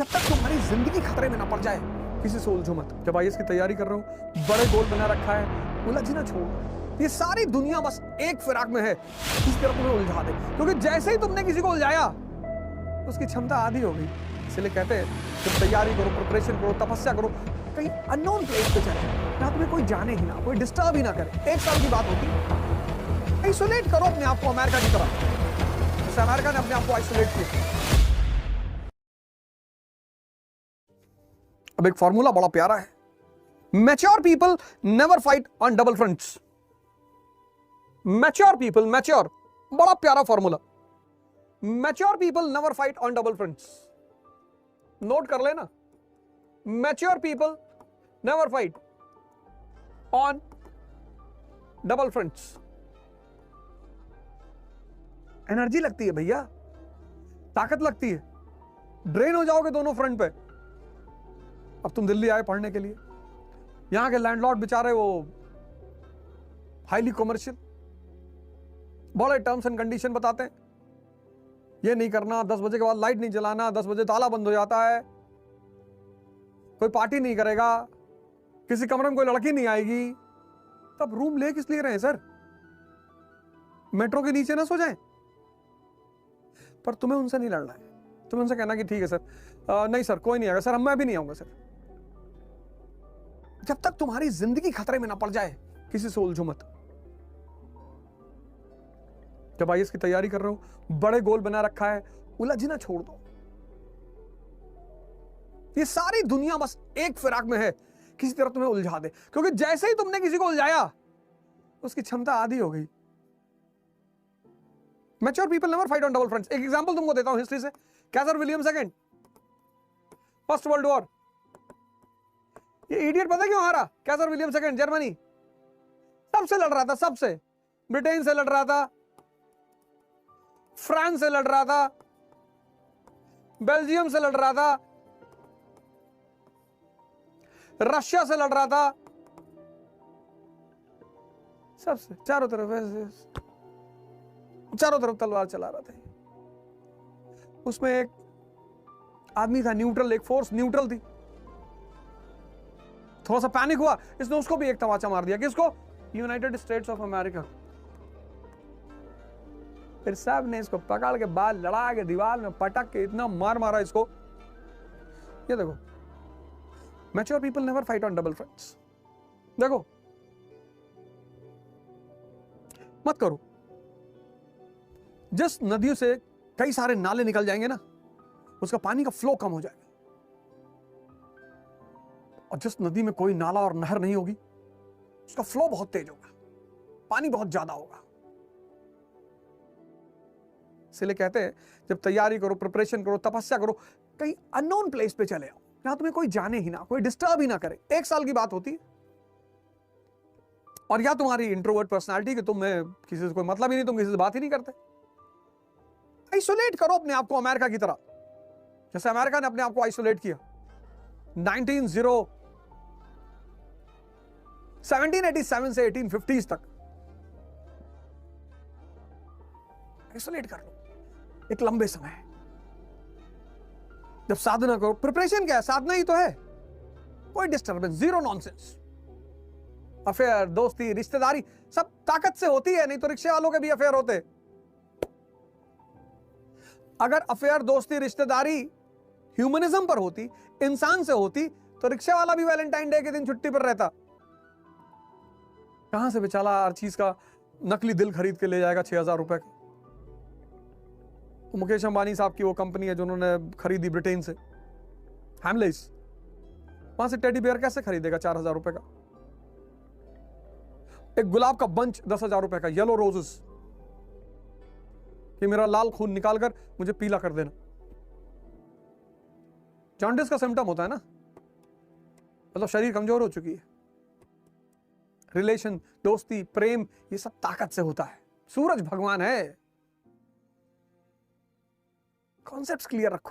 जब तक तुम्हारी जिंदगी खतरे में ना पड़ जाए किसी से उलझो मत। जब आईएएस की तैयारी कर रहे हो, बड़े गोल बना रखा है, उलझना छोड़। ये सारी दुनिया बस एक फिराक में है, किसी तरह तुम्हें उलझा दे। क्योंकि जैसे ही तुमने किसी को उलझाया उसकी क्षमता आधी हो गई। इसलिए कहते हैं जब तैयारी करो, प्रिपरेशन करो, तपस्या करो, कहीं अननोन प्लेस पे चले जहां तुम्हें कोई जाने ही ना, कोई डिस्टर्ब ही ना करे। 1 साल की बात होती, आइसोलेट करो अपने आप को अमेरिका की तरह, जैसे अमेरिका ने अपने आप को आइसोलेट किया। अब एक फॉर्मूला बड़ा प्यारा है, mature people never fight on double fronts. Mature people, mature, बड़ा प्यारा formula. Mature people never fight on double fronts. Note कर लेना, mature people never fight on double fronts. Energy लगती है भैया, ताकत लगती है, ड्रेन हो जाओगे दोनों फ्रंट पे। अब तुम दिल्ली आए पढ़ने के लिए, यहां के लैंडलॉर्ड बेचारे वो हाईली कमर्शियल, बड़े टर्म्स एंड कंडीशन बताते हैं। ये नहीं करना, 10 बजे के बाद लाइट नहीं जलाना, 10 बजे ताला बंद हो जाता है, कोई पार्टी नहीं करेगा, किसी कमरे में कोई लड़की नहीं आएगी। तब रूम ले किस लिए रहे हैं सर? मेट्रो के नीचे ना सो जाएं। पर तुम्हें उनसे नहीं लड़ना है, तुम्हें उनसे कहना कि ठीक है सर, नहीं सर कोई नहीं आएगा सर, मैं भी नहीं आऊंगा सर। जब तक तुम्हारी जिंदगी खतरे में ना पड़ जाए किसी से उलझो मत। जब आईएएस की तैयारी कर रहे हो, बड़े गोल बना रखा है, उलझना छोड़ दो। ये सारी दुनिया बस एक फिराक में है, किसी तरह तुम्हें उलझा दे। क्योंकि जैसे ही तुमने किसी को उलझाया उसकी क्षमता आधी हो गई। Mature people never fight on double fronts. एक एग्जांपल तुमको देता हूं हिस्ट्री से। Kaiser William second, first world war. ये इडियट पता क्यों हारा? कैसर विलियम सेकंड, जर्मनी सबसे लड़ रहा था, सबसे। ब्रिटेन से लड़ रहा था, फ्रांस से लड़ रहा था, बेल्जियम से लड़ रहा था, रशिया से लड़ रहा था, सबसे चारों तरफ ऐसे, चारों तरफ तलवार चला रहा था। उसमें एक आदमी था न्यूट्रल, एक फोर्स न्यूट्रल थी। थोड़ा सा पैनिक हुआ, इसने उसको भी एक तमाचा मार दिया। किसको? United states of America. फिर सब ने इसको पकड़ के बाल लड़ा के दीवार में पटक के इतना मार मारा इसको। ये देखो, mature people never fight on double fronts. देखो, मत करो। जिस नदियों से कई सारे नाले निकल जाएंगे ना, उसका पानी का फ्लो कम हो जाएगा। और जिस नदी में कोई नाला और नहर नहीं होगी, उसका फ्लो बहुत तेज होगा, पानी बहुत ज्यादा होगा। इसलिए कहते हैं जब तैयारी करो, प्रिपरेशन करो, तपस्या करो, कहीं अननोन प्लेस पे चले आओ जहां तुम्हें कोई जाने ही ना, कोई डिस्टर्ब ही ना करे। 1 साल की बात होती है। और या तुम्हारी इंट्रोवर्ट पर्सनालिटी कि तुम्हें किसी से कोई मतलब ही नहीं, तुम किसी से बात ही नहीं करते, आइसोलेट करो अपने आप को अमेरिका की तरह, जैसे अमेरिका ने अपने आप को आइसोलेट किया 1787 से 1850s तक। आइसोलेट कर लो एक लंबे समय। जब साधना करो, प्रिपरेशन क्या है? साधना ही तो है। कोई डिस्टर्बेंस, जीरो नॉनसेंस। अफेयर, दोस्ती, रिश्तेदारी सब ताकत से होती है, नहीं तो रिक्शे वालों के भी अफेयर होते। अगर अफेयर, दोस्ती, रिश्तेदारी ह्यूमनिज्म पर होती, इंसान से होती, तो रिक्शे वाला भी वैलेंटाइन डे के दिन छुट्टी पर रहता। कहां से बेचारा हर चीज का नकली दिल खरीद के ले जाएगा 6000 रुपए का। मुकेश अंबानी साहब की वो कंपनी है जिन्होंने खरीदी ब्रिटेन से, हैमलेस, वहां से टेडी बियर कैसे खरीदेगा 4000 रुपए का? एक गुलाब का बंच 10,000 रुपए का, येलो रोजेस, कि मेरा लाल खून निकालकर मुझे पीला कर देना। जॉन्डिस का सिम्टम होता है ना, मतलब शरीर कमजोर हो चुकी है। रिलेशन, दोस्ती, प्रेम, ये सब ताकत से होता है। सूरज भगवान है। कॉन्सेप्ट्स क्लियर रखो।